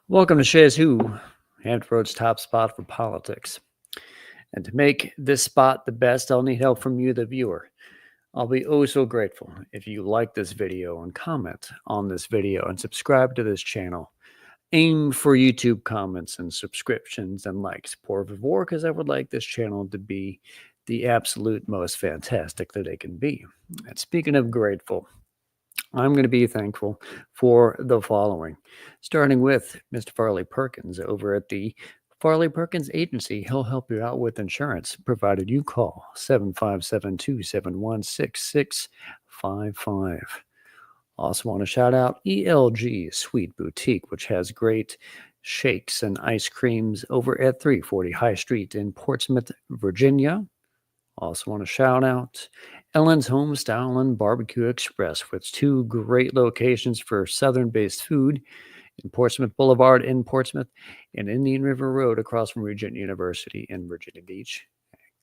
Welcome to Shares Who, Hampton Road's top spot for politics. And to make this spot the best, I'll need help from you, the viewer. I'll be oh so grateful if you like this video and comment on this video and subscribe to this channel. Aim for YouTube comments and subscriptions and likes, por favor, because I would like this channel to be the absolute most fantastic that it can be. And speaking of grateful, I'm going to be thankful for the following, starting with Mr. Farley Perkins over at the Farley Perkins Agency. He'll help you out with insurance, provided you call 757-271-6655. Also want to shout out ELG Sweet Boutique, which has great shakes and ice creams over at 340 High Street in Portsmouth, Virginia. Also want to shout out Ellen's Homestyle and Barbecue Express with two great locations for Southern-based food in Portsmouth Boulevard in Portsmouth and Indian River Road across from Regent University in Virginia Beach.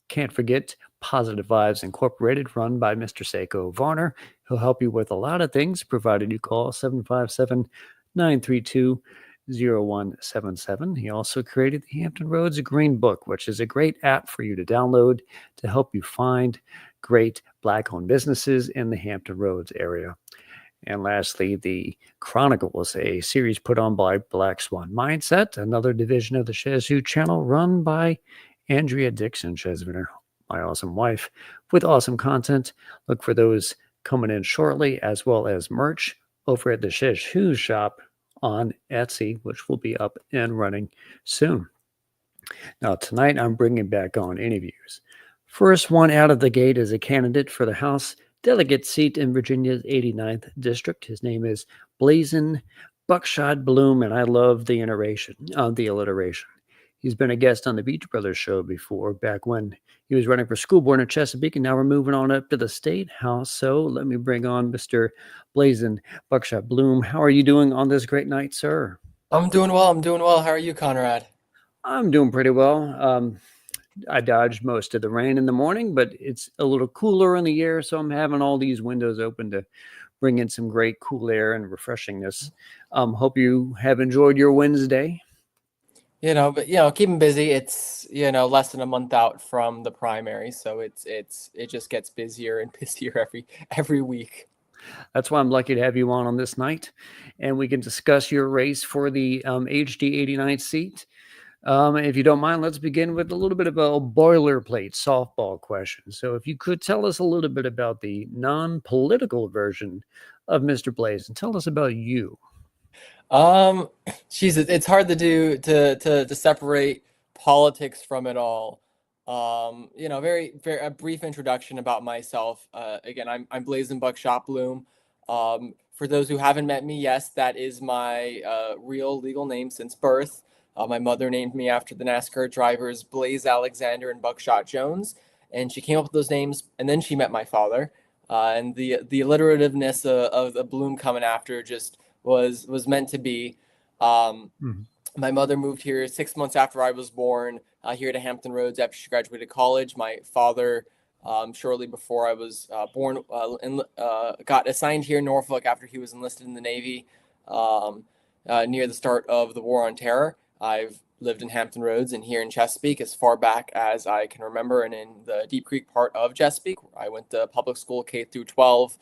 Can't forget Positive Vibes Incorporated, run by Mr. Seiko Varner. He'll help you with a lot of things, provided you call 757-932-0177. He also created the Hampton Roads Green Book, which is a great app for you to download to help you find great Black-owned businesses in the Hampton Roads area. And lastly, the Chronicles, a series put on by Black Swan Mindset, another division of the Shares Who channel run by Andrea Dixon Chesviner, my awesome wife, with awesome content. Look for those coming in shortly, as well as merch over at the Shares Who shop on Etsy, which will be up and running soon. Now, tonight I'm bringing back on interviews. First one out of the gate is a candidate for the House delegate seat in Virginia's 89th district. His name is Blaizen Bloom, and I love the alliteration. He's been a guest on the Beach Brothers show before, back when he was running for school board in Chesapeake, and now we're moving on up to the State House. So let me bring on Mr. Blaizen Bloom. How are you doing on this great night, sir? I'm doing well. How are you, Conrad? I'm doing pretty well. I dodged most of the rain in the morning, but it's a little cooler in the air, so I'm having all these windows open to bring in some great cool air and refreshingness. Hope you have enjoyed your Wednesday. Keeping busy. It's less than a month out from the primary, so it just gets busier and busier every week. That's why I'm lucky to have you on this night, and we can discuss your race for the HD 89 seat. If you don't mind, let's begin with a little bit of a boilerplate softball question. So if you could tell us a little bit about the non-political version of Mr. Blaizen, tell us about you. It's hard to separate politics from it all. Very a brief introduction about myself. Again, I'm Blaizen Bloom. For those who haven't met me, yes, that is my real legal name since birth. My mother named me after the NASCAR drivers Blaze Alexander and Buckshot Jones, and she came up with those names, and then she met my father. And the alliterativeness of the Bloom coming after just was meant to be. My mother moved here 6 months after I was born, here to Hampton Roads after she graduated college. My father, shortly before I was born, got assigned here in Norfolk after he was enlisted in the Navy near the start of the War on Terror. I've lived in Hampton Roads and here in Chesapeake as far back as I can remember, and in the Deep Creek part of Chesapeake. I went to public school K through 12.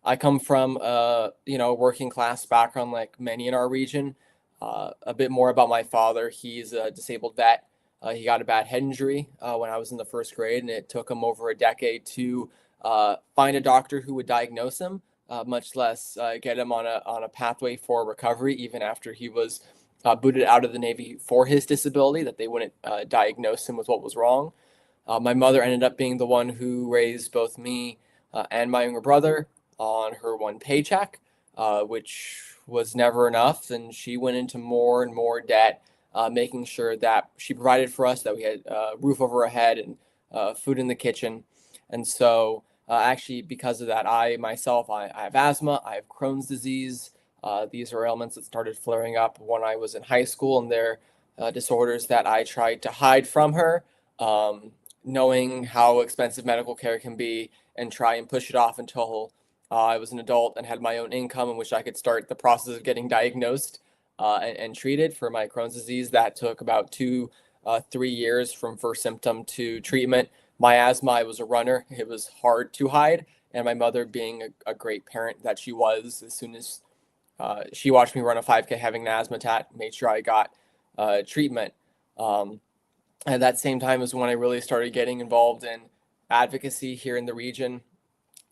I come from working class background like many in our region. A bit more about my father. He's a disabled vet. He got a bad head injury when I was in the first grade, and it took him over a decade to find a doctor who would diagnose him, much less get him on a pathway for recovery, even after he was booted out of the Navy for his disability, that they wouldn't diagnose him with what was wrong. My mother ended up being the one who raised both me and my younger brother on her one paycheck, which was never enough. And she went into more and more debt, making sure that she provided for us, that we had a roof over our head and food in the kitchen. And so actually, because of that, I have asthma, I have Crohn's disease. These are ailments that started flaring up when I was in high school, and they're disorders that I tried to hide from her, knowing how expensive medical care can be, and try and push it off until I was an adult and had my own income in which I could start the process of getting diagnosed. and treated for my Crohn's disease. That took about 3 years from first symptom to treatment. My asthma, I was a runner. It was hard to hide. And my mother, being a great parent that she was, as soon as she watched me run a 5K having an asthma attack, made sure I got treatment. Um, at that same time is when I really started getting involved in advocacy here in the region.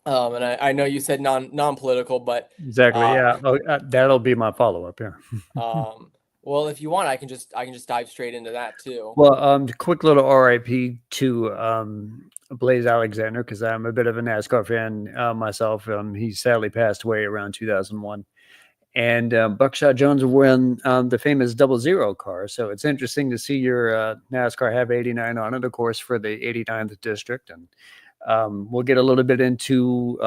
And I know you said non-political, but Exactly. uh, Yeah. Oh, that'll be my follow-up here. well, if you want, I can just dive straight into that too. Well, quick little RIP to Blaze Alexander, because I'm a bit of a NASCAR fan myself. He sadly passed away around 2001. And Buckshot Jones will win the famous 00 car. So it's interesting to see your NASCAR have 89 on it, of course, for the 89th district. And we'll get a little bit into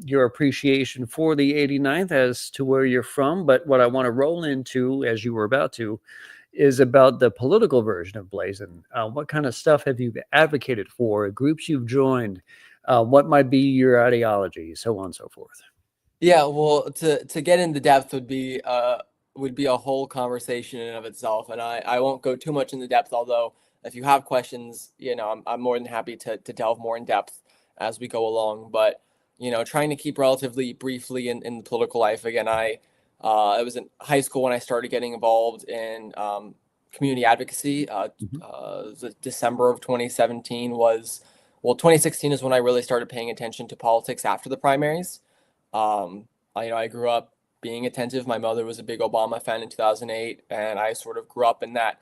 your appreciation for the 89th as to where you're from. But what I want to roll into, as you were about to, is about the political version of Blaizen. What kind of stuff have you advocated for, groups you've joined, what might be your ideology, so on and so forth. Yeah, well, to get into depth would be a whole conversation in and of itself, and I won't go too much into depth. Although, if you have questions, I'm more than happy to delve more in depth as we go along. But trying to keep relatively briefly in the political life. Again, I was in high school when I started getting involved in community advocacy. The December of 2017 was, well, 2016 is when I really started paying attention to politics after the primaries. I grew up being attentive. My mother was a big Obama fan in 2008, and I sort of grew up in that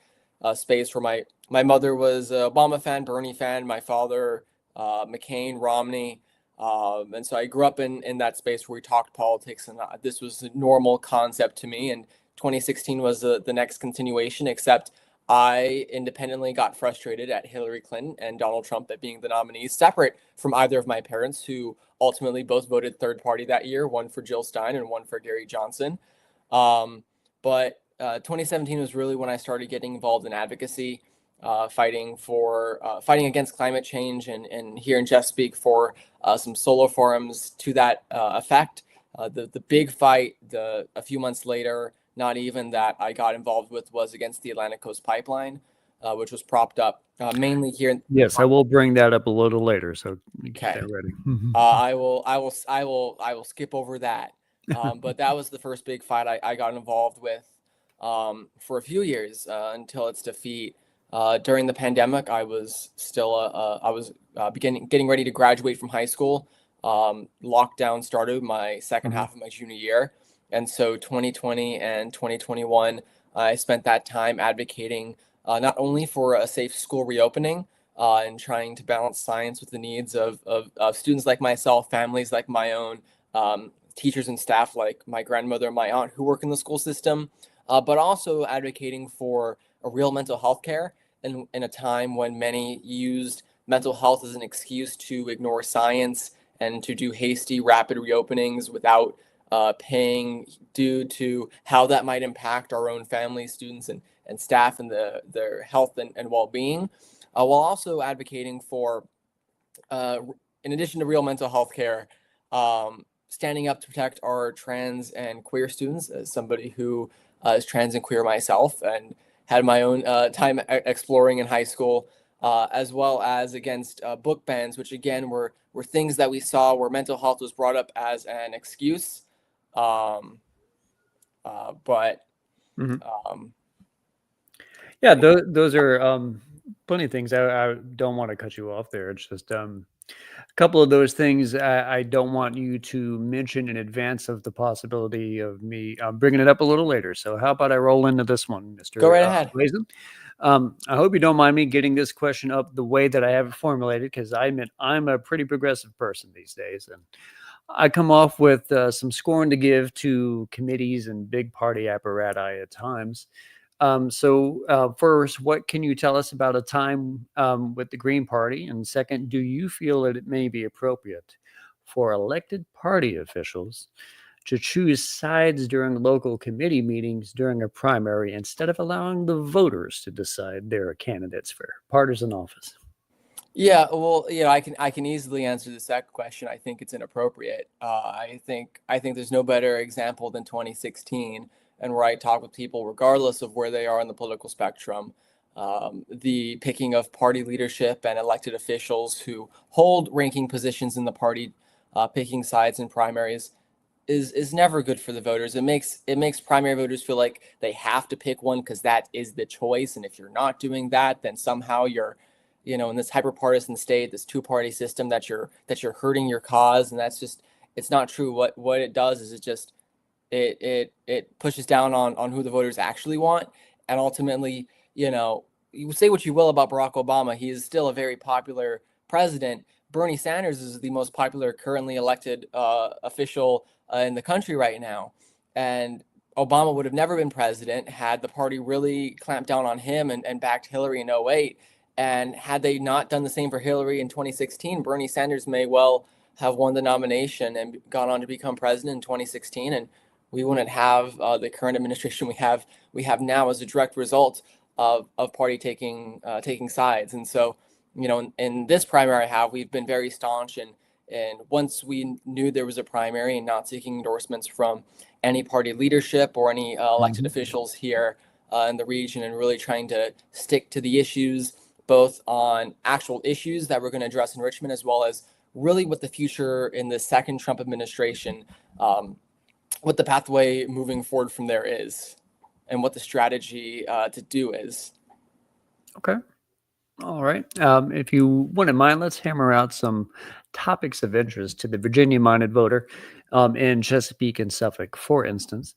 space where my mother was a Obama fan, Bernie fan, my father McCain, Romney, and so I grew up in that space where we talked politics, and this was a normal concept to me. And 2016 was the next continuation, except I independently got frustrated at Hillary Clinton and Donald Trump at being the nominees, separate from either of my parents, who ultimately both voted third party that year, one for Jill Stein and one for Gary Johnson. But 2017 was really when I started getting involved in advocacy, fighting against climate change, and here in Chesapeake for some solar farms to that effect. The big fight a few months later, not even that I got involved with, was against the Atlantic Coast Pipeline, which was propped up mainly here. Yes, I will bring that up a little later, so get Okay. that ready. I will skip over that. But that was the first big fight I got involved with for a few years until its defeat. During the pandemic, I was still getting ready to graduate from high school. Lockdown started my second half of my junior year, and so 2020 and 2021, I spent that time advocating not only for a safe school reopening, and trying to balance science with the needs of students like myself, families like my own, teachers and staff like my grandmother and my aunt who work in the school system, but also advocating for a real mental health care in a time when many used mental health as an excuse to ignore science and to do hasty, rapid reopenings without paying due to how that might impact our own families, students, and staff, and their health and well-being, while also advocating for, in addition to real mental health care, standing up to protect our trans and queer students. As somebody who is trans and queer myself, and had my own time exploring in high school, as well as against book bans, which again were things that we saw where mental health was brought up as an excuse. But Yeah, those are plenty of things. I don't want to cut you off there. It's just a couple of those things I don't want you to mention in advance of the possibility of me bringing it up a little later. So how about I roll into this one, Mr. Go right ahead. Blaizen? I hope you don't mind me getting this question up the way that I have it formulated, because I admit I'm a pretty progressive person these days, and I come off with some scorn to give to committees and big party apparati at times. So first, what can you tell us about a time with the Green Party? And second, do you feel that it may be appropriate for elected party officials to choose sides during local committee meetings during a primary instead of allowing the voters to decide their candidates for partisan office? Yeah, well, I can easily answer the second question. I think it's inappropriate. I think there's no better example than 2016, and where I talk with people regardless of where they are on the political spectrum. The picking of party leadership and elected officials who hold ranking positions in the party, picking sides in primaries is never good for the voters. It makes primary voters feel like they have to pick one because that is the choice, and if you're not doing that, then somehow you're, in this hyperpartisan state, this two-party system, that you're hurting your cause, and that's just, it's not true. What it does is it pushes down on who the voters actually want, and ultimately, you say what you will about Barack Obama, he is still a very popular president. Bernie Sanders is the most popular currently elected official in the country right now, and Obama would have never been president had the party really clamped down on him and backed Hillary in '08. And had they not done the same for Hillary in 2016, Bernie Sanders may well have won the nomination and gone on to become president in 2016, and we wouldn't have the current administration we have now as a direct result of party taking sides. And so, in this primary we've been very staunch, and once we knew there was a primary, and not seeking endorsements from any party leadership or any elected Mhm. officials here in the region, and really trying to stick to the issues, both on actual issues that we're going to address in Richmond, as well as really what the future in the second Trump administration, what the pathway moving forward from there is, and what the strategy to do is. Okay. All right. If you wouldn't mind, let's hammer out some topics of interest to the Virginia minded voter in Chesapeake and Suffolk, for instance.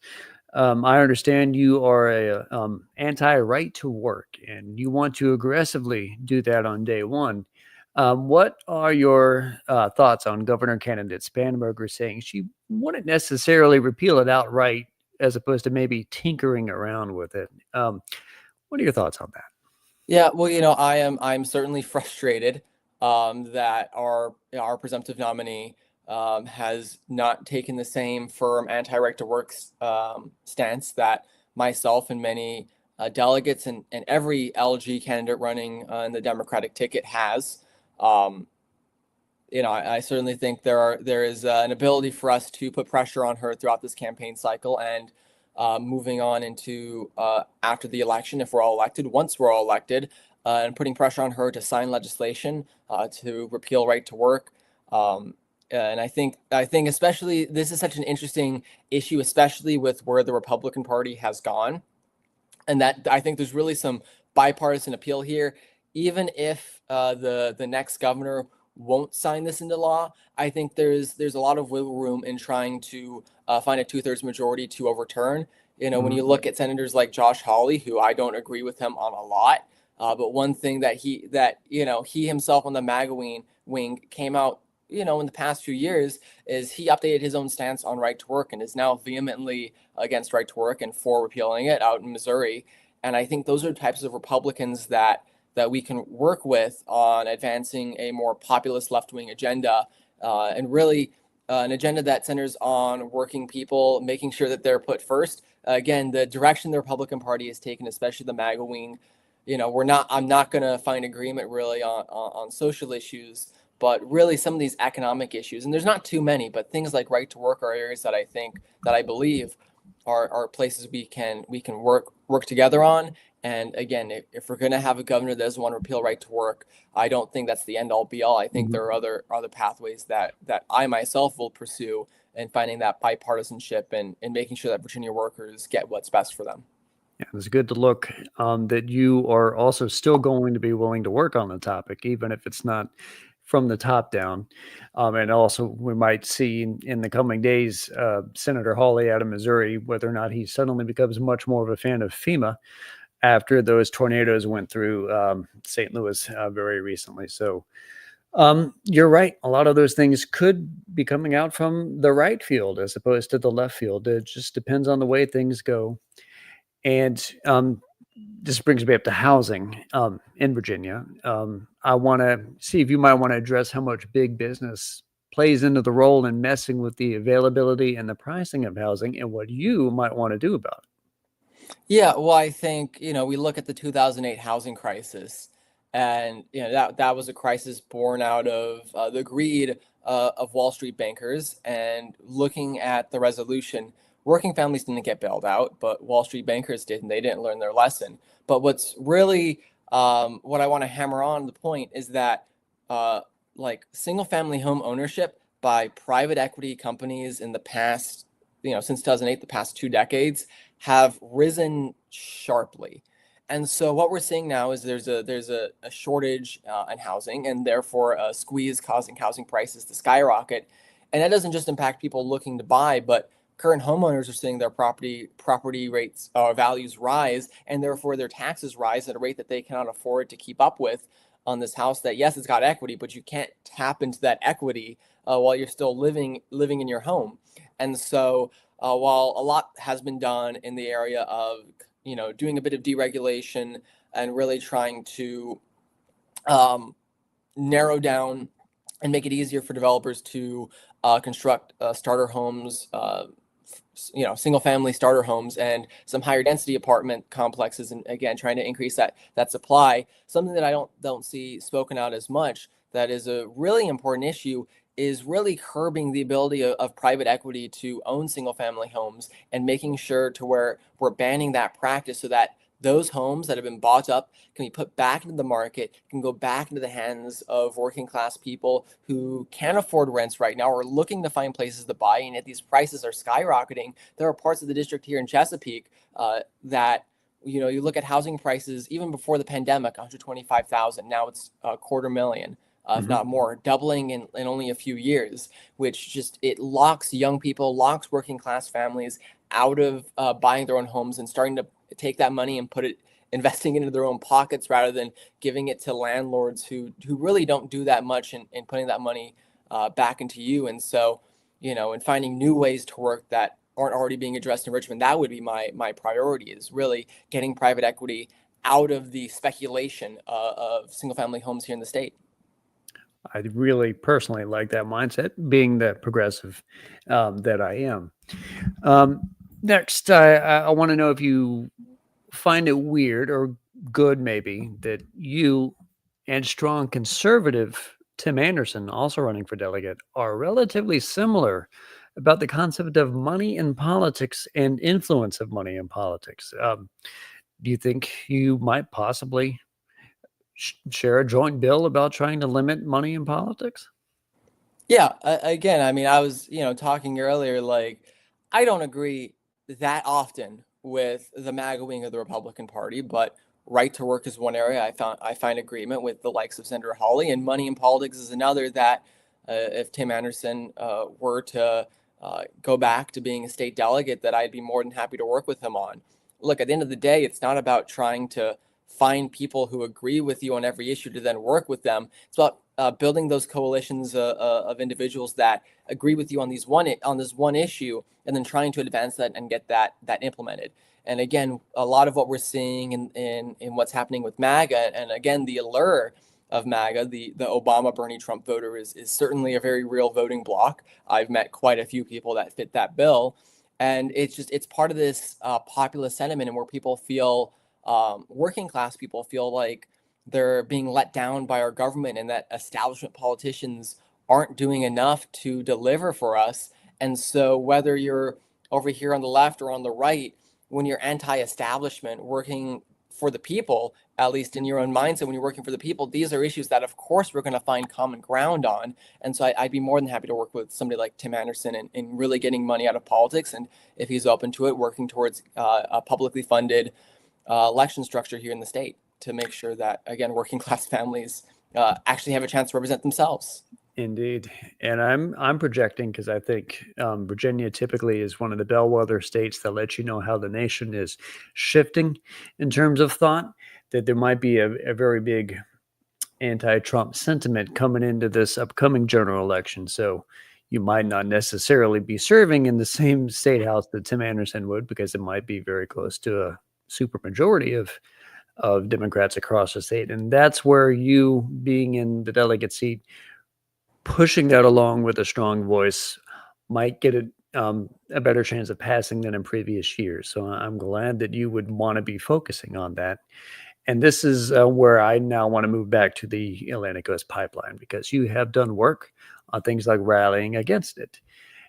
I understand you are a anti right to work and you want to aggressively do that on day one. What are your thoughts on Governor candidate Spanberger saying she wouldn't necessarily repeal it outright as opposed to maybe tinkering around with it? What are your thoughts on that? Yeah, well, I'm certainly frustrated that our presumptive nominee has not taken the same firm anti-right to work stance that myself and many delegates and every LG candidate running on the Democratic ticket has. Um, I certainly think there is an ability for us to put pressure on her throughout this campaign cycle, and moving on into after the election, if we're all elected, once we're all elected, and putting pressure on her to sign legislation to repeal right to work. And I think especially this is such an interesting issue, especially with where the Republican Party has gone, and that I think there's really some bipartisan appeal here. Even if the next governor won't sign this into law, I think there's a lot of wiggle room in trying to find a two-thirds majority to overturn. When Mhm. you look at senators like Josh Hawley, who I don't agree with him on a lot, but one thing he himself on the MAGA wing came out, in the past few years, is he updated his own stance on right to work and is now vehemently against right to work and for repealing it out in Missouri. And I think those are the types of Republicans that we can work with on advancing a more populist left-wing agenda, and really an agenda that centers on working people, making sure that they're put first. Again, the direction the Republican Party has taken, especially the MAGA wing, I'm not going to find agreement really on social issues, but really some of these economic issues, and there's not too many, but things like right to work are areas that I believe are places we can work together on. And again, if we're going to have a governor that doesn't want to repeal right to work, I don't think that's the end all be all. I think Mhm. there are other pathways that I myself will pursue in finding that bipartisanship, and making sure that Virginia workers get what's best for them. Yeah, it's good to look that you are also still going to be willing to work on the topic, even if it's not from the top down. And also, we might see in the coming days Senator Hawley out of Missouri whether or not he suddenly becomes much more of a fan of FEMA after those tornadoes went through St. Louis very recently. So you're right. A lot of those things could be coming out from the right field as opposed to the left field. It just depends on the way things go. And this brings me up to housing in Virginia. I want to see if you might want to address how much big business plays into the role in messing with the availability and the pricing of housing and what you might want to do about Yeah, well, I think, we look at the 2008 housing crisis, And that was a crisis born out of the greed of Wall Street bankers. And looking at the resolution, working families didn't get bailed out, but Wall Street bankers did, and they didn't learn their lesson. But what's really what I want to hammer on the point is that like single family home ownership by private equity companies in the past, since 2008, the past 2 decades, have risen sharply. And so what we're seeing now is there's a shortage in housing, and therefore a squeeze causing housing prices to skyrocket. And that doesn't just impact people looking to buy, but current homeowners are seeing their property rates values rise, and therefore their taxes rise at a rate that they cannot afford to keep up with on this house. That, yes, it's got equity, but you can't tap into that equity while you're still living in your home. And so while a lot has been done in the area of doing a bit of deregulation and really trying to narrow down and make it easier for developers to construct starter homes, single family starter homes and some higher density apartment complexes, and again trying to increase that supply. Something that I don't see spoken out as much, that is a really important issue, is really curbing the ability of private equity to own single family homes, and making sure to where we're banning that practice, so that those homes that have been bought up can be put back into the market, can go back into the hands of working class people who can't afford rents right now, or are looking to find places to buy, and yet these prices are skyrocketing. There are parts of the district here in Chesapeake that you look at housing prices even before the pandemic, 125,000. Now it's a quarter million. If not more, doubling in only a few years, which just, it locks young people, locks working class families out of buying their own homes and starting to take that money and investing into their own pockets, rather than giving it to landlords who really don't do that much in putting that money back into you. And so, and finding new ways to work that aren't already being addressed in Richmond, that would be my priority, is really getting private equity out of the speculation of single family homes here in the state. I really personally like that mindset, being the progressive that I am. Next, I want to know if you find it weird or good, maybe, that you and strong conservative Tim Anderson, also running for delegate, are relatively similar about the concept of money in politics and influence of money in politics. Do you think you might possibly share a joint bill about trying to limit money in politics? Yeah, again, I mean, I was, talking earlier, like, I don't agree that often with the MAGA wing of the Republican Party, but right to work is one area I find agreement with the likes of Senator Hawley, and money in politics is another that if Tim Anderson were to go back to being a state delegate, that I'd be more than happy to work with him on. Look, at the end of the day, it's not about trying to find people who agree with you on every issue to then work with them. It's about building those coalitions of individuals that agree with you on this one issue, and then trying to advance that and get that implemented. And again, a lot of what we're seeing in what's happening with MAGA, and again, the allure of MAGA, the Obama Bernie Trump voter, is certainly a very real voting bloc. I've met quite a few people that fit that bill, and it's part of this populist sentiment, and where people feel, working class people feel like they're being let down by our government, and that establishment politicians aren't doing enough to deliver for us. And so whether you're over here on the left or on the right, when you're anti-establishment, working for the people, at least in your own mindset, when you're working for the people, these are issues that, of course, we're going to find common ground on. And so I'd be more than happy to work with somebody like Tim Anderson in really getting money out of politics. And if he's open to it, working towards a publicly funded election structure here in the state, to make sure that, again, working class families actually have a chance to represent themselves. Indeed, and I'm projecting, because I think Virginia typically is one of the bellwether states that lets you know how the nation is shifting in terms of thought, that there might be a very big anti-Trump sentiment coming into this upcoming general election. So you might not necessarily be serving in the same state house that Tim Anderson would, because it might be very close to a supermajority of Democrats across the state. And that's where you, being in the delegate seat, pushing that along with a strong voice, might get a better chance of passing than in previous years. So I'm glad that you would want to be focusing on that. And this is where I now want to move back to the Atlantic Coast Pipeline, because you have done work on things like rallying against it.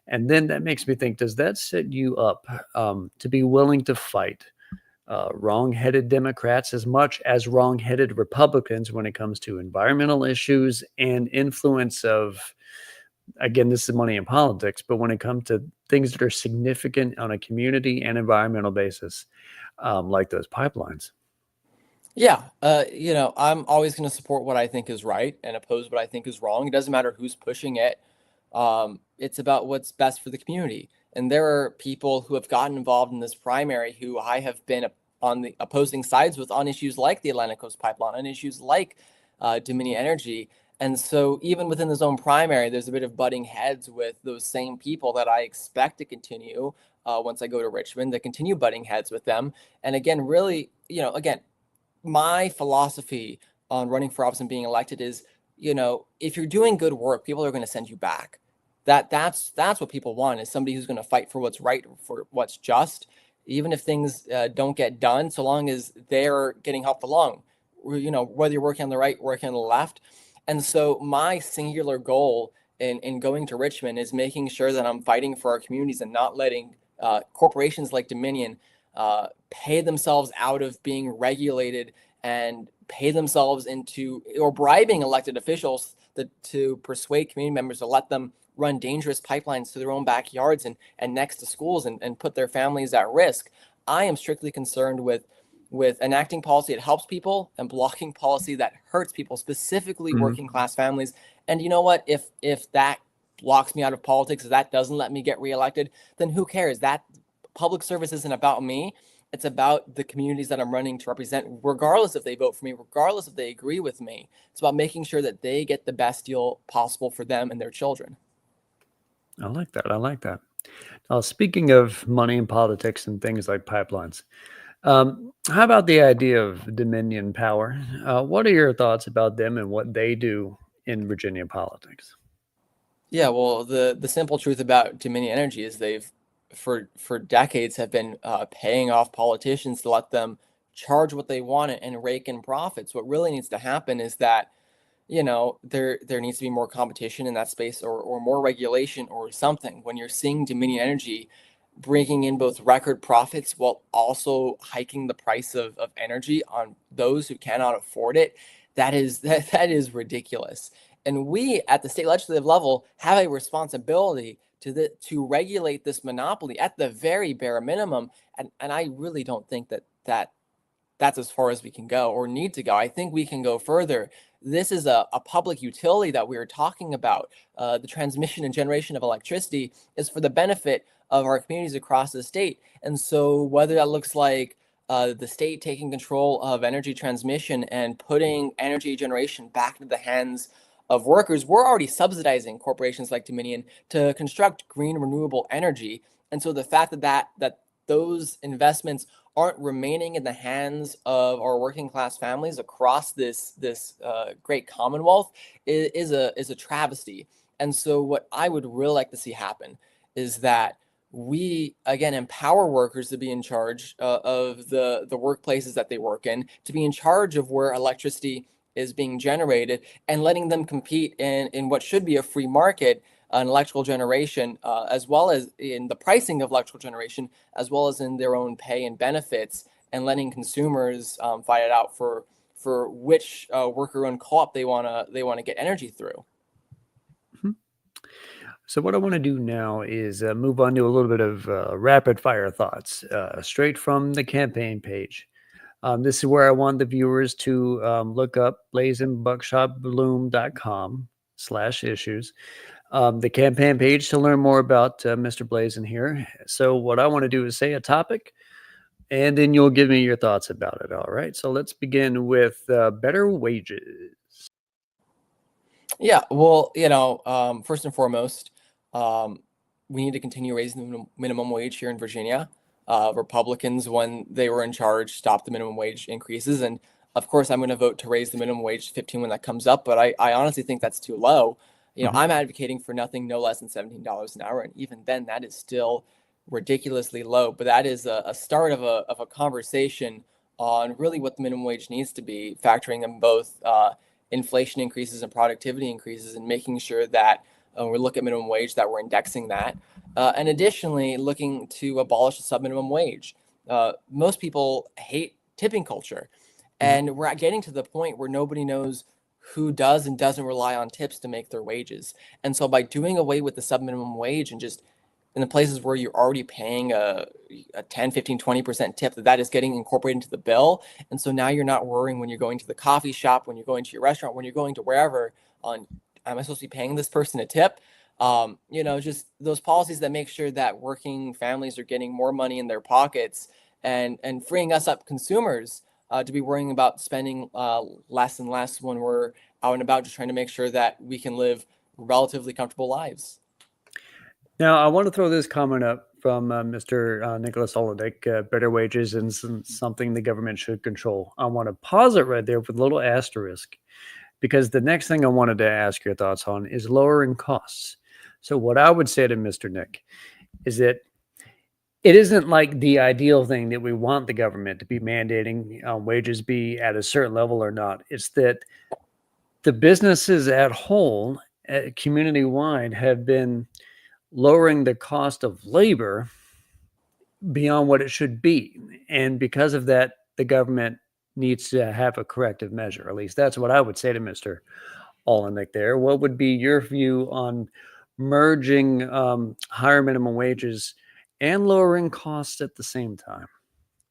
And then that makes me think, does that set you up to be willing to fight wrong-headed Democrats as much as wrong-headed Republicans when it comes to environmental issues and influence of, again, this is money in politics, but when it comes to things that are significant on a community and environmental basis, like those pipelines? Yeah, I'm always going to support what I think is right and oppose what I think is wrong. It doesn't matter who's pushing it. It's about what's best for the community. And there are people who have gotten involved in this primary who I have been on the opposing sides with on issues like the Atlantic Coast Pipeline, on issues like Dominion Energy. And so even within the zone primary, there's a bit of butting heads with those same people that I expect to continue once I go to Richmond, to continue butting heads with them. And again, really, again, my philosophy on running for office and being elected is, if you're doing good work, people are going to send you back. That's what people want, is somebody who's going to fight for what's right, for what's just, even if things don't get done, so long as they're getting helped along. Whether you're working on the right, working on the left. And so my singular goal in going to Richmond is making sure that I'm fighting for our communities and not letting corporations like Dominion pay themselves out of being regulated and pay themselves into, or bribing elected officials to persuade community members to let them run dangerous pipelines to their own backyards and next to schools and put their families at risk. I am strictly concerned with enacting policy that helps people and blocking policy that hurts people, specifically working class families. And you know what? If that blocks me out of politics, if that doesn't let me get reelected, then who cares? That public service isn't about me. It's about the communities that I'm running to represent, regardless if they vote for me, regardless if they agree with me. It's about making sure that they get the best deal possible for them and their children. I like that. I like that. Now, speaking of money and politics and things like pipelines, how about the idea of Dominion power? What are your thoughts about them and what they do in Virginia politics? Yeah, well, the simple truth about Dominion Energy is they've for decades have been paying off politicians to let them charge what they want and rake in profits. What really needs to happen is that there needs to be more competition in that space, or more regulation or something. When you're seeing Dominion Energy bringing in both record profits while also hiking the price of energy on those who cannot afford it, that is ridiculous. And we at the state legislative level have a responsibility to regulate this monopoly at the very bare minimum. And I really don't think that's as far as we can go or need to go. I think we can go further. This is a public utility that we are talking about. The transmission and generation of electricity is for the benefit of our communities across the state. And so whether that looks like the state taking control of energy transmission and putting energy generation back into the hands of workers, we're already subsidizing corporations like Dominion to construct green renewable energy. And so the fact that those investments aren't remaining in the hands of our working class families across this great commonwealth is a travesty. And so what I would really like to see happen is that we again empower workers to be in charge of the workplaces that they work in, to be in charge of where electricity is being generated, and letting them compete in what should be a free market in electrical generation, as well as in the pricing of electrical generation, as well as in their own pay and benefits, and letting consumers fight it out for which worker-owned co-op they wanna get energy through. Mhm. So, what I want to do now is move on to a little bit of rapid fire thoughts straight from the campaign page. This is where I want the viewers to look up blaizenbuckshotbloom.com/issues, the campaign page, to learn more about Mr. Blaizen here. So what I want to do is say a topic, and then you'll give me your thoughts about it. All right. So let's begin with better wages. Yeah, well, first and foremost, um, we need to continue raising the minimum wage here in Virginia. Republicans, when they were in charge, stopped the minimum wage increases. And of course, I'm going to vote to raise the minimum wage to 15 when that comes up. But I honestly think that's too low. Mhm. I'm advocating for nothing no less than $17 an hour. And even then, that is still ridiculously low. But that is a start of a conversation on really what the minimum wage needs to be, factoring in both inflation increases and productivity increases, and making sure that when we look at minimum wage that we're indexing that. And additionally, looking to abolish the sub-minimum wage. Most people hate tipping culture, Mhm. and we're getting to the point where nobody knows who does and doesn't rely on tips to make their wages. And so by doing away with the sub-minimum wage and just in the places where you're already paying a 10, 15, 20% tip, that is getting incorporated into the bill. And so now you're not worrying when you're going to the coffee shop, when you're going to your restaurant, when you're going to wherever on, am I supposed to be paying this person a tip? Just those policies that make sure that working families are getting more money in their pockets and freeing us up consumers to be worrying about spending less and less when we're out and about, just trying to make sure that we can live relatively comfortable lives. Now, I want to throw this comment up from Mr. Nicholas Holodik, better wages and something the government should control. I want to pause it right there with a little asterisk because the next thing I wanted to ask your thoughts on is lowering costs. So, what I would say to Mr. Nick is that it isn't like the ideal thing that we want the government to be mandating wages be at a certain level or not. It's that the businesses at whole, community wide, have been lowering the cost of labor beyond what it should be. And because of that, the government needs to have a corrective measure. At least that's what I would say to Mr. Olenek there. What would be your view on merging higher minimum wages and lowering costs at the same time?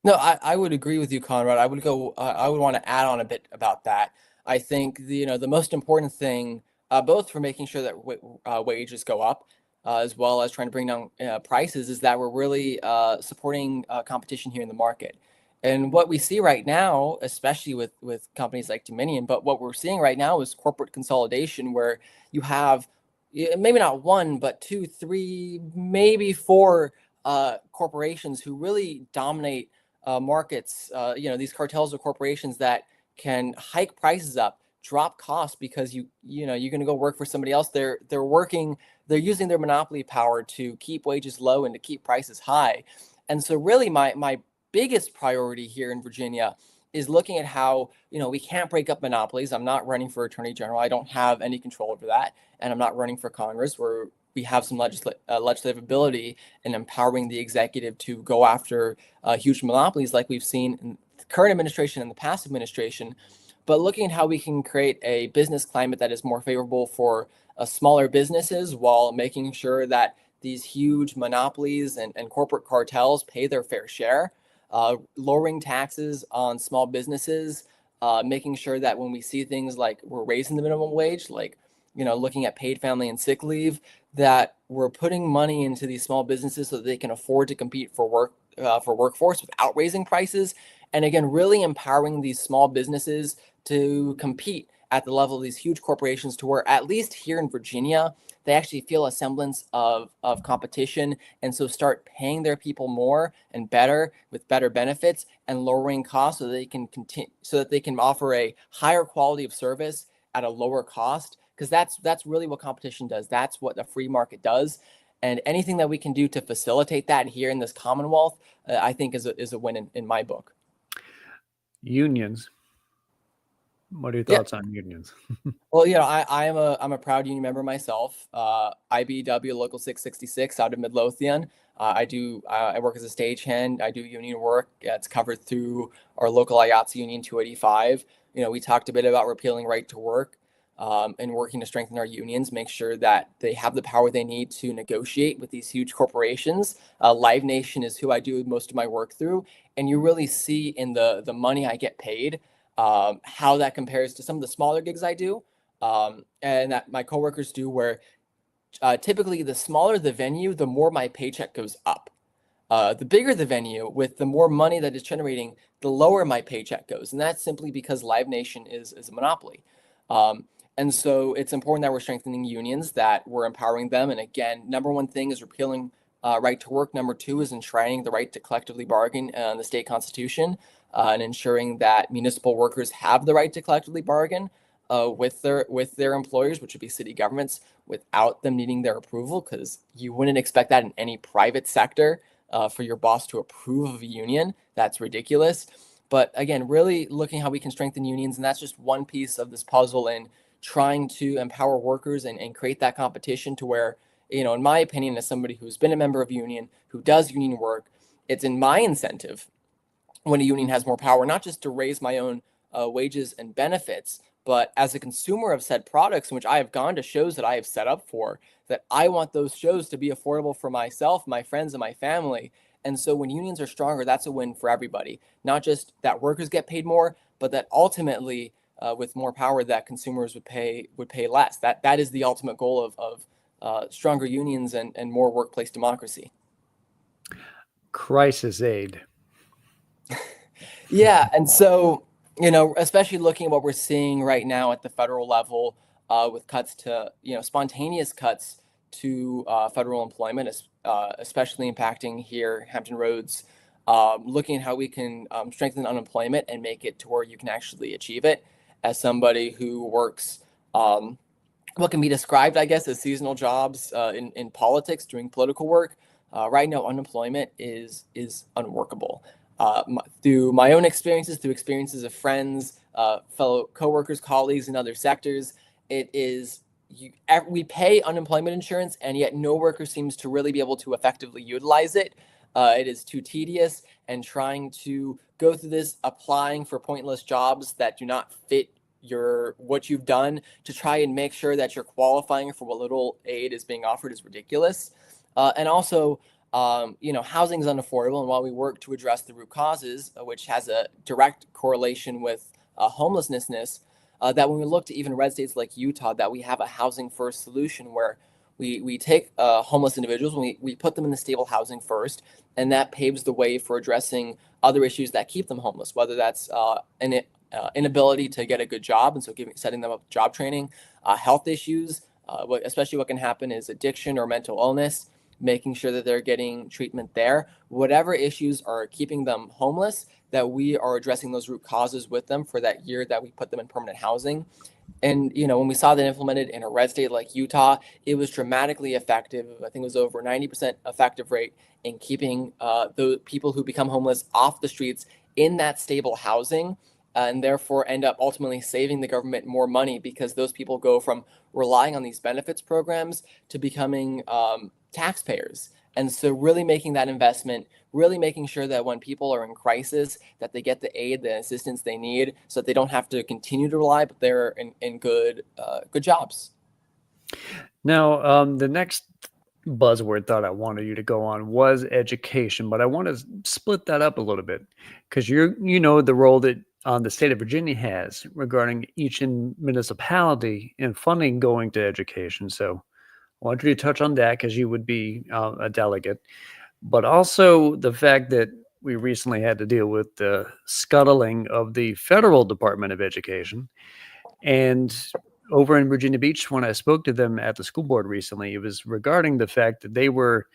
No, I would agree with you, Conrad. I would want to add on a bit about that. I think the most important thing, both for making sure that wages go up, as well as trying to bring down prices, is that we're really supporting competition here in the market. And what we see right now, especially with companies like Dominion, but what we're seeing right now is corporate consolidation, where you have maybe not one, but two, three, maybe four corporations who really dominate markets, these cartels or corporations that can hike prices up, drop costs because you're going to go work for somebody else. They're using their monopoly power to keep wages low and to keep prices high. And so really my biggest priority here in Virginia is looking at how, we can't break up monopolies. I'm not running for attorney general. I don't have any control over that. And I'm not running for Congress, where we have some legislative ability in empowering the executive to go after huge monopolies like we've seen in the current administration and the past administration, but looking at how we can create a business climate that is more favorable for smaller businesses while making sure that these huge monopolies and corporate cartels pay their fair share, lowering taxes on small businesses, making sure that when we see things like we're raising the minimum wage, like looking at paid family and sick leave, that we're putting money into these small businesses so that they can afford to compete for workforce without raising prices. And again, really empowering these small businesses to compete at the level of these huge corporations, to where at least here in Virginia, they actually feel a semblance of competition, and so start paying their people more and better with better benefits and lowering costs so that they can continue, so that they can offer a higher quality of service at a lower cost, because that's really what competition does. That's what the free market does. And anything that we can do to facilitate that here in this Commonwealth, I think is a win in my book. Unions. What are your Yeah. thoughts on unions? Well, I'm a proud union member myself. IBEW Local 666 out of Midlothian. I work as a stagehand. I do union work. It's covered through our local IATSE Union 285. We talked a bit about repealing right to work, and working to strengthen our unions, make sure that they have the power they need to negotiate with these huge corporations. Live Nation is who I do most of my work through, and you really see in the money I get paid, how that compares to some of the smaller gigs I do, and that my coworkers do, where typically the smaller the venue, the more my paycheck goes up. The bigger the venue, with the more money that is generating, the lower my paycheck goes. And that's simply because Live Nation is a monopoly. And so it's important that we're strengthening unions, that we're empowering them. And again, number one thing is repealing right to work. Number two is enshrining the right to collectively bargain in the state constitution, and ensuring that municipal workers have the right to collectively bargain with their employers, which would be city governments, without them needing their approval, because you wouldn't expect that in any private sector, for your boss to approve of a union. That's ridiculous. But again, really looking how we can strengthen unions, and that's just one piece of this puzzle in trying to empower workers and create that competition to where, in my opinion, as somebody who's been a member of a union, who does union work, it's in my incentive when a union has more power, not just to raise my own wages and benefits, but as a consumer of said products, in which I have gone to shows that I have set up for, that I want those shows to be affordable for myself, my friends, and my family. And so when unions are stronger, that's a win for everybody. Not just that workers get paid more, but that ultimately, with more power, that consumers would pay less. That is the ultimate goal of stronger unions and more workplace democracy. Crisis aid. Yeah, and so, especially looking at what we're seeing right now at the federal level, with cuts to, spontaneous cuts to federal employment, especially impacting here Hampton Roads, looking at how we can strengthen unemployment and make it to where you can actually achieve it. As somebody who works what can be described, I guess, as seasonal jobs in politics, doing political work, right now unemployment is unworkable. Through my own experiences, through experiences of friends, fellow coworkers, colleagues in other sectors, it is we pay unemployment insurance, and yet no worker seems to really be able to effectively utilize it. It is too tedious, and trying to go through this, applying for pointless jobs that do not fit what you've done to try and make sure that you're qualifying for what little aid is being offered is ridiculous. And also, housing is unaffordable. And while we work to address the root causes, which has a direct correlation with homelessness, that when we look to even red states like Utah, that we have a housing first solution where we take homeless individuals and we put them in the stable housing first, and that paves the way for addressing other issues that keep them homeless, whether that's an inability to get a good job, and so setting them up job training, health issues, especially what can happen is addiction or mental illness, making sure that they're getting treatment there. Whatever issues are keeping them homeless, that we are addressing those root causes with them for that year that we put them in permanent housing. And, when we saw that implemented in a red state like Utah, it was dramatically effective. I think it was over 90% effective rate in keeping the people who become homeless off the streets in that stable housing, and therefore end up ultimately saving the government more money, because those people go from relying on these benefits programs to becoming taxpayers. And so really making that investment, really making sure that when people are in crisis, that they get the aid, the assistance they need, so that they don't have to continue to rely, but they're in good jobs. Now, the next buzzword thought I wanted you to go on was education, but I want to split that up a little bit, because you know the role that the state of Virginia has regarding each municipality in funding going to education. So I want you to touch on that, because you would be a delegate, but also the fact that we recently had to deal with the scuttling of the federal Department of Education. And over in Virginia Beach, when I spoke to them at the school board recently, it was regarding the fact that they were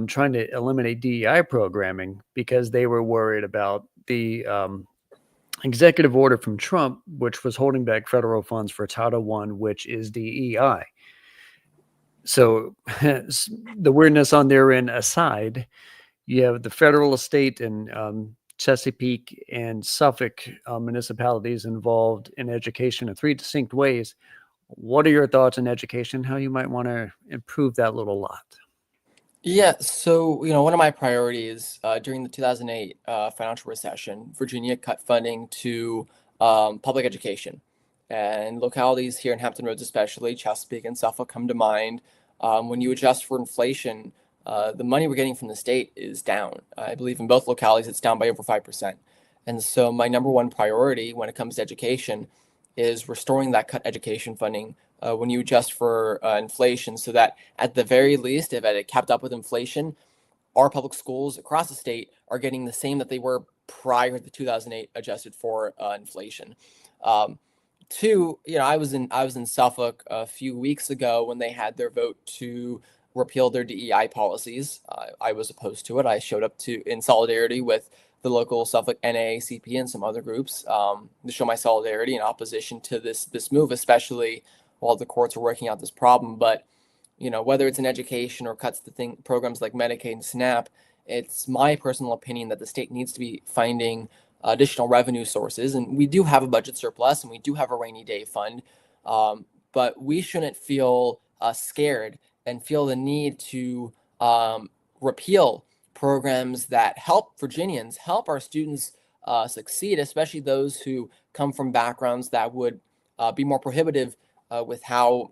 trying to eliminate DEI programming because they were worried about the executive order from Trump, which was holding back federal funds for Title I, which is DEI. So the weirdness on their end aside, you have the federal, state, and Chesapeake and Suffolk municipalities involved in education in three distinct ways. What are your thoughts on education? How you might want to improve that little lot? Yeah, so one of my priorities during the 2008 financial recession, Virginia cut funding to public education, and localities here in Hampton Roads, especially Chesapeake and Suffolk, come to mind. When you adjust for inflation, the money we're getting from the state is down. I believe in both localities, it's down by over 5%. And so my number one priority when it comes to education is restoring that cut education funding when you adjust for inflation, so that at the very least, if it had kept up with inflation, our public schools across the state are getting the same that they were prior to 2008 adjusted for inflation. Two, I was in Suffolk a few weeks ago when they had their vote to repeal their DEI policies. I was opposed to it. I showed up in solidarity with the local Suffolk NAACP and some other groups to show my solidarity in opposition to this move, especially while the courts are working out this problem. But whether it's in education or cuts to programs like Medicaid and SNAP, it's my personal opinion that the state needs to be finding additional revenue sources. And we do have a budget surplus, and we do have a rainy day fund, but we shouldn't feel scared and feel the need to repeal programs that help Virginians, help our students succeed, especially those who come from backgrounds that would be more prohibitive with how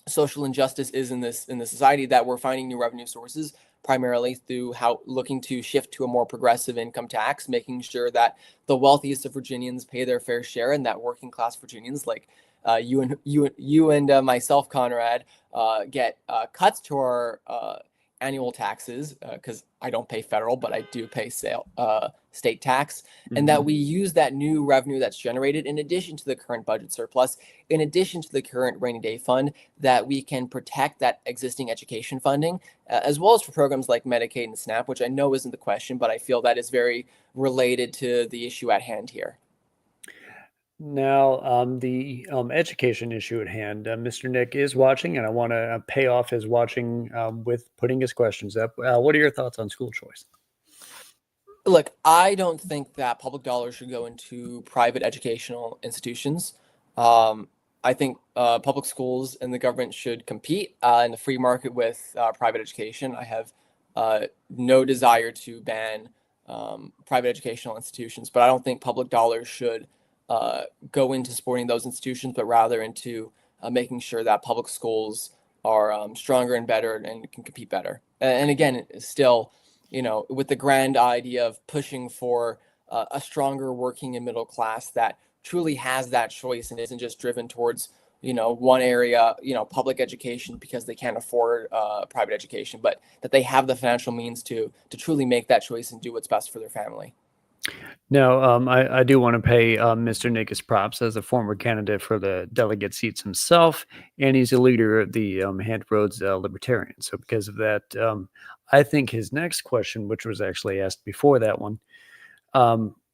social injustice is in this society, that we're finding new revenue sources primarily through how looking to shift to a more progressive income tax, making sure that the wealthiest of Virginians pay their fair share, and that working class Virginians like you and myself, Conrad, get cuts to our annual taxes, because I don't pay federal, but I do pay state tax, and that we use that new revenue that's generated in addition to the current budget surplus, in addition to the current rainy day fund, that we can protect that existing education funding, as well as for programs like Medicaid and SNAP, which I know isn't the question, but I feel that is very related to the issue at hand here. Now, the education issue at hand, Mr. Nick is watching, and I want to pay off his watching with putting his questions up. What are your thoughts on school choice? Look, I don't think that public dollars should go into private educational institutions. I think public schools and the government should compete in the free market with private education. I have no desire to ban private educational institutions, but I don't think public dollars should go into supporting those institutions, but rather into making sure that public schools are stronger and better and can compete better. And again, still, with the grand idea of pushing for a stronger working and middle class that truly has that choice and isn't just driven towards, one area, public education because they can't afford private education, but that they have the financial means to truly make that choice and do what's best for their family. Now, I do want to pay Mr. Nick his props as a former candidate for the delegate seats himself, and he's a leader of the Hampton Roads Libertarians. So, because of that, I think his next question, which was actually asked before that one,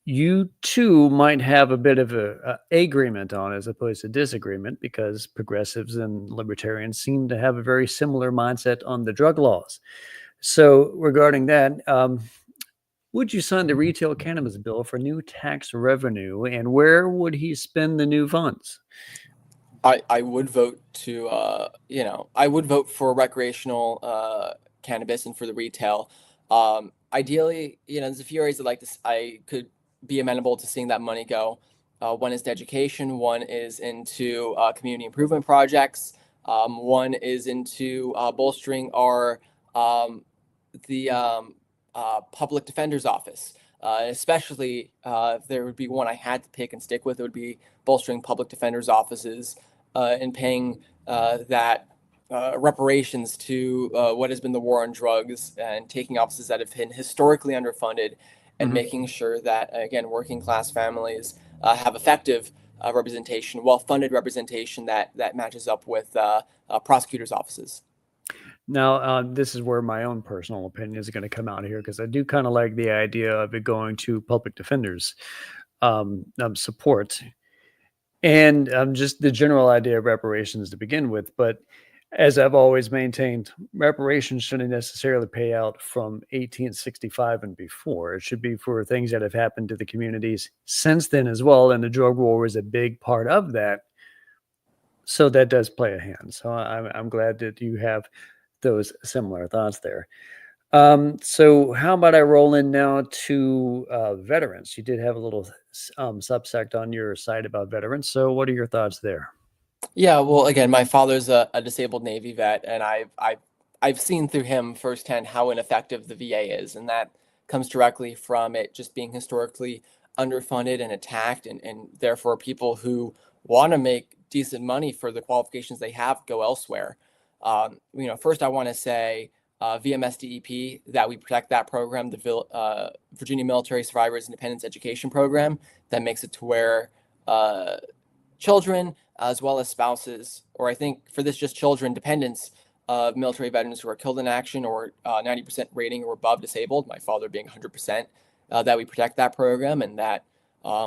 you too might have a bit of a agreement on as opposed to disagreement, because progressives and libertarians seem to have a very similar mindset on the drug laws. So, regarding that, would you sign the retail cannabis bill for new tax revenue, and where would he spend the new funds? I would vote to, I would vote for recreational cannabis and for the retail. Ideally, there's a few areas that I could be amenable to seeing that money go. One is to education, one is into community improvement projects, one is into bolstering our the public defender's office. Especially if there would be one I had to pick and stick with, it would be bolstering public defender's offices and paying that reparations to what has been the war on drugs, and taking offices that have been historically underfunded and making sure that, again, working class families have effective representation, well-funded representation that matches up with prosecutors' offices. Now, this is where my own personal opinion is going to come out here, because I do kind of like the idea of it going to public defenders support, and just the general idea of reparations to begin with. But as I've always maintained, reparations shouldn't necessarily pay out from 1865 and before. It should be for things that have happened to the communities since then as well, and the drug war was a big part of that. So that does play a hand. So I'm glad that you have those similar thoughts there. So how about I roll in now to veterans? You did have a little subsect on your site about veterans. So what are your thoughts there? Yeah, well, again, my father's a disabled Navy vet, and I've seen through him firsthand how ineffective the VA is, and that comes directly from it just being historically underfunded and attacked, and therefore people who want to make decent money for the qualifications they have go elsewhere. First I want to say VMSDEP, that we protect that program, the Virginia Military Survivors Independence Education Program, that makes it to where children as well as spouses, or I think for this just children, dependents of military veterans who are killed in action or 90% rating or above disabled, my father being 100%, that we protect that program, and that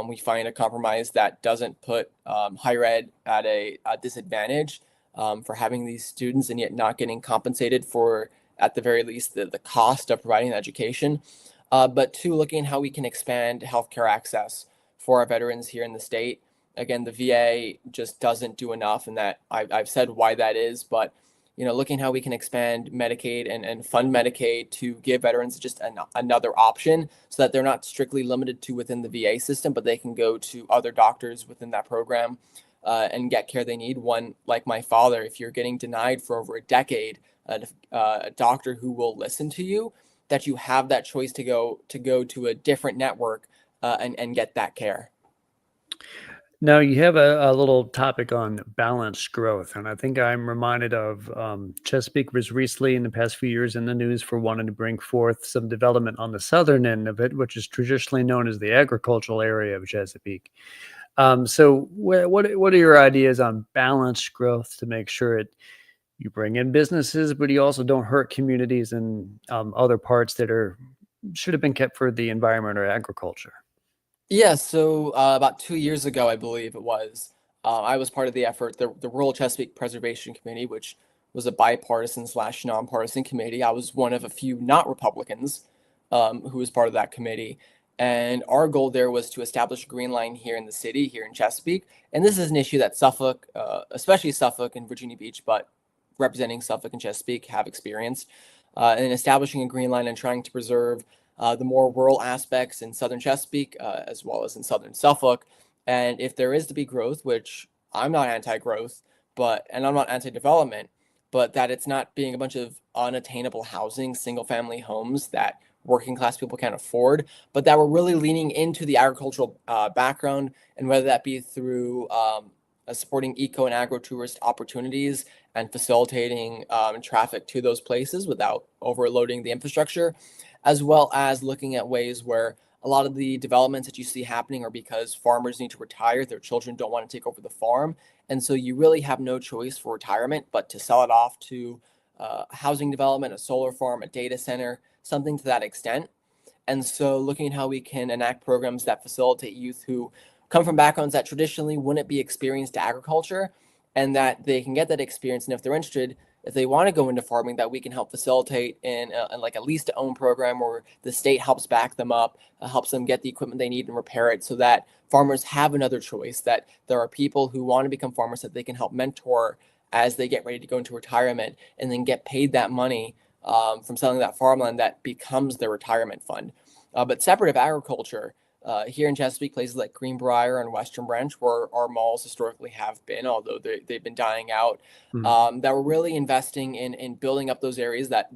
we find a compromise that doesn't put higher ed at a disadvantage for having these students and yet not getting compensated for, at the very least, the cost of providing education. but two, looking at how we can expand healthcare access for our veterans here in the state. Again, the VA just doesn't do enough, and that I've said why that is, but looking how we can expand Medicaid and fund Medicaid to give veterans just another option so that they're not strictly limited to within the VA system, but they can go to other doctors within that program and get care they need. One, like my father, if you're getting denied for over a decade, a doctor who will listen to you, that you have that choice to go to a different network and get that care. Now, you have a little topic on balanced growth, and I think I'm reminded of Chesapeake was recently in the past few years in the news for wanting to bring forth some development on the southern end of it, which is traditionally known as the agricultural area of Chesapeake. So, what are your ideas on balanced growth to make sure you bring in businesses, but you also don't hurt communities and other parts that should have been kept for the environment or agriculture? Yeah, so about 2 years ago, I believe it was, I was part of the effort, the Rural Chesapeake Preservation Committee, which was a bipartisan slash nonpartisan committee. I was one of a few not Republicans who was part of that committee. And our goal there was to establish a green line here in the city, here in Chesapeake. And this is an issue that Suffolk, especially Suffolk and Virginia Beach, but representing Suffolk and Chesapeake, have experienced in establishing a green line and trying to preserve the more rural aspects in southern Chesapeake, as well as in southern Suffolk. And if there is to be growth, which I'm not anti-growth, and I'm not anti-development, but that it's not being a bunch of unattainable housing, single-family homes that working class people can't afford, but that we're really leaning into the agricultural background, and whether that be through supporting eco and agro-tourist opportunities and facilitating traffic to those places without overloading the infrastructure, as well as looking at ways where a lot of the developments that you see happening are because farmers need to retire, their children don't want to take over the farm, and so you really have no choice for retirement but to sell it off to housing development, a solar farm, a data center, something to that extent. And so looking at how we can enact programs that facilitate youth who come from backgrounds that traditionally wouldn't be experienced to agriculture, and that they can get that experience. And if they're interested, if they want to go into farming, that we can help facilitate in like a lease to own program where the state helps back them up, helps them get the equipment they need and repair it, so that farmers have another choice, that there are people who want to become farmers that they can help mentor as they get ready to go into retirement, and then get paid that money from selling that farmland that becomes their retirement fund. But separate of agriculture, here in Chesapeake, places like Greenbrier and Western Branch, where our malls historically have been, although they've been dying out, Mhm. that we're really investing in building up those areas, that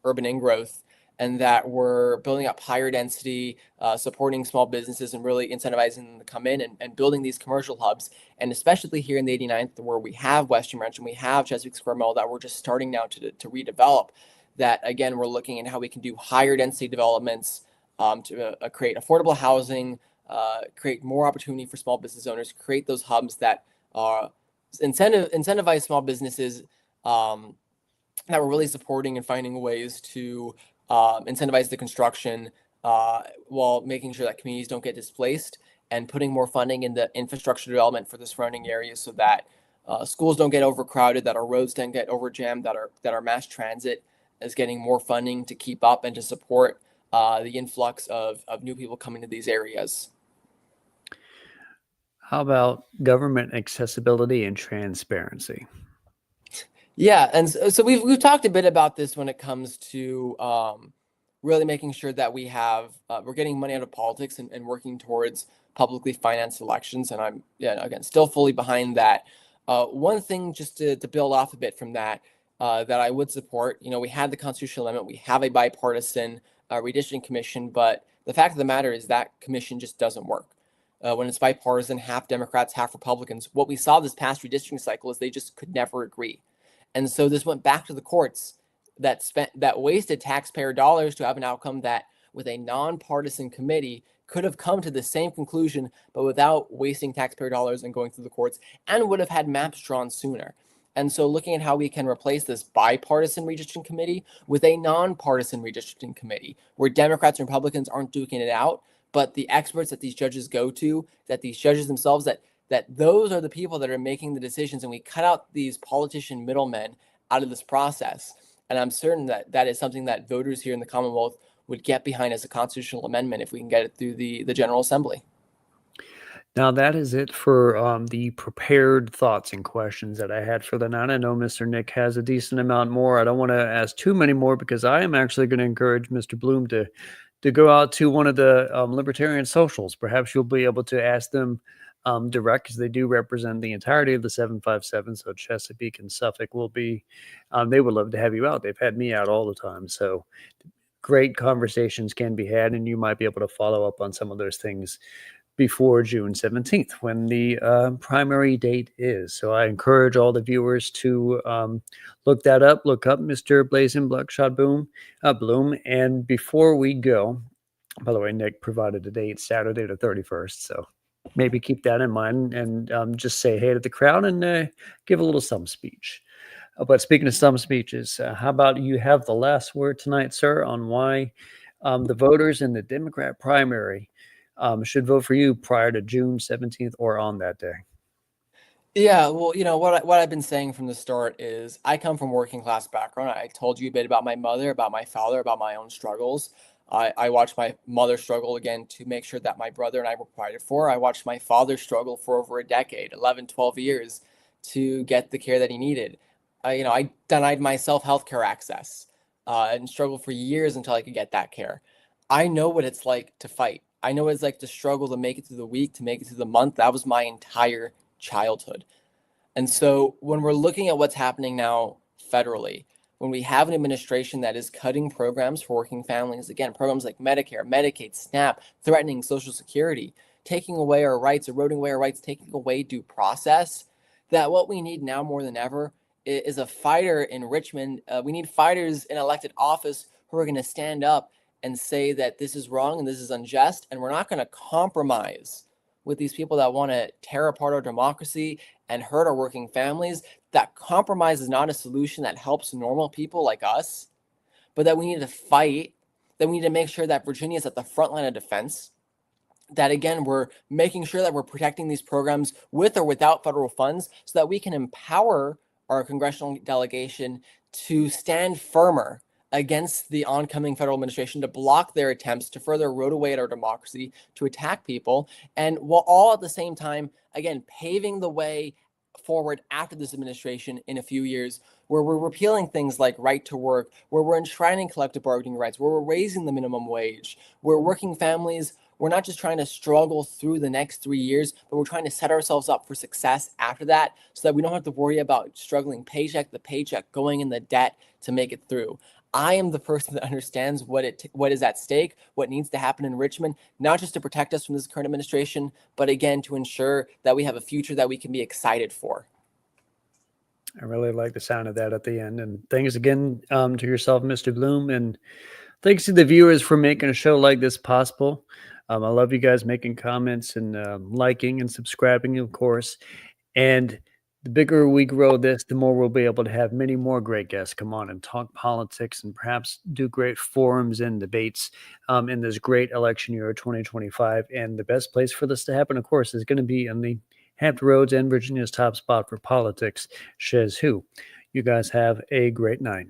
urban ingrowth, and that we're building up higher density, supporting small businesses and really incentivizing them to come in and building these commercial hubs. And especially here in the 89th, where we have Western Ranch and we have Chesapeake Square Mall that we're just starting now to redevelop, that again, we're looking at how we can do higher density developments to create affordable housing, create more opportunity for small business owners, create those hubs that incentivize small businesses, that we're really supporting and finding ways to incentivize the construction while making sure that communities don't get displaced, and putting more funding in the infrastructure development for the surrounding areas so that schools don't get overcrowded, that our roads don't get overjammed, that our mass transit is getting more funding to keep up and to support the influx of new people coming to these areas. How about government accessibility and transparency? Yeah, and so we've talked a bit about this when it comes to really making sure that we're getting money out of politics and working towards publicly financed elections. And I'm again still fully behind that. One thing just to build off a bit from that that I would support. We had the constitutional amendment, we have a bipartisan redistricting commission, but the fact of the matter is that commission just doesn't work. When it's bipartisan, half Democrats, half Republicans, what we saw this past redistricting cycle is they just could never agree. And so this went back to the courts that wasted taxpayer dollars to have an outcome that, with a nonpartisan committee, could have come to the same conclusion, but without wasting taxpayer dollars and going through the courts, and would have had maps drawn sooner. And so looking at how we can replace this bipartisan redistricting committee with a nonpartisan redistricting committee, where Democrats and Republicans aren't duking it out, but the experts that these judges go to, that these judges themselves, that those are the people that are making the decisions, and we cut out these politician middlemen out of this process. And I'm certain that that is something that voters here in the Commonwealth would get behind as a constitutional amendment if we can get it through the General Assembly. Now, that is it for the prepared thoughts and questions that I had for the night. I know Mr. Nick has a decent amount more. I don't want to ask too many more because I am actually going to encourage Mr. Bloom to go out to one of the libertarian socials. Perhaps you'll be able to ask them direct because they do represent the entirety of the 757. So Chesapeake and Suffolk will be, they would love to have you out. They've had me out all the time. So great conversations can be had, and you might be able to follow up on some of those things before June 17th, when the primary date is. So I encourage all the viewers to look that up. Look up Mr. Blaizen Bloom. And before we go, by the way, Nick provided a date, Saturday the 31st. So maybe keep that in mind and just say hey to the crowd and give a little some speech. But speaking of some speeches, how about you have the last word tonight, sir, on why the voters in the Democrat primary should vote for you prior to June 17th or on that day? Yeah, well, what I've been saying from the start is I come from working class background. I told you a bit about my mother, about my father, about my own struggles. I watched my mother struggle again to make sure that my brother and I were provided for. I watched my father struggle for over a decade, 11, 12 years, to get the care that he needed. I denied myself healthcare access and struggled for years until I could get that care. I know what it's like to fight. I know what it's like to struggle to make it through the week, to make it through the month. That was my entire childhood. And so when we're looking at what's happening now federally, when we have an administration that is cutting programs for working families, again, programs like Medicare, Medicaid, SNAP, threatening Social Security, taking away our rights, eroding away our rights, taking away due process, that what we need now more than ever is a fighter in Richmond. We need fighters in elected office who are going to stand up and say that this is wrong and this is unjust, and we're not going to compromise with these people that want to tear apart our democracy and hurt our working families. That compromise is not a solution that helps normal people like us, but that we need to fight, that we need to make sure that Virginia is at the front line of defense, that again, we're making sure that we're protecting these programs with or without federal funds so that we can empower our congressional delegation to stand firmer against the oncoming federal administration, to block their attempts to further erode away at our democracy, to attack people, and while all at the same time, again, paving the way forward after this administration in a few years, where we're repealing things like right to work, where we're enshrining collective bargaining rights, where we're raising the minimum wage, where working families, we're not just trying to struggle through the next 3 years, but we're trying to set ourselves up for success after that so that we don't have to worry about struggling paycheck to paycheck, going in the debt to make it through. I am the person that understands what is at stake, what needs to happen in Richmond, not just to protect us from this current administration, but again, to ensure that we have a future that we can be excited for. I really like the sound of that at the end. And thanks again to yourself, Mr. Bloom. And thanks to the viewers for making a show like this possible. I love you guys making comments and liking and subscribing, of course. And the bigger we grow this, the more we'll be able to have many more great guests come on and talk politics and perhaps do great forums and debates in this great election year of 2025. And the best place for this to happen, of course, is going to be in the Hampton Roads and Virginia's top spot for politics, Chez Who. You guys have a great night.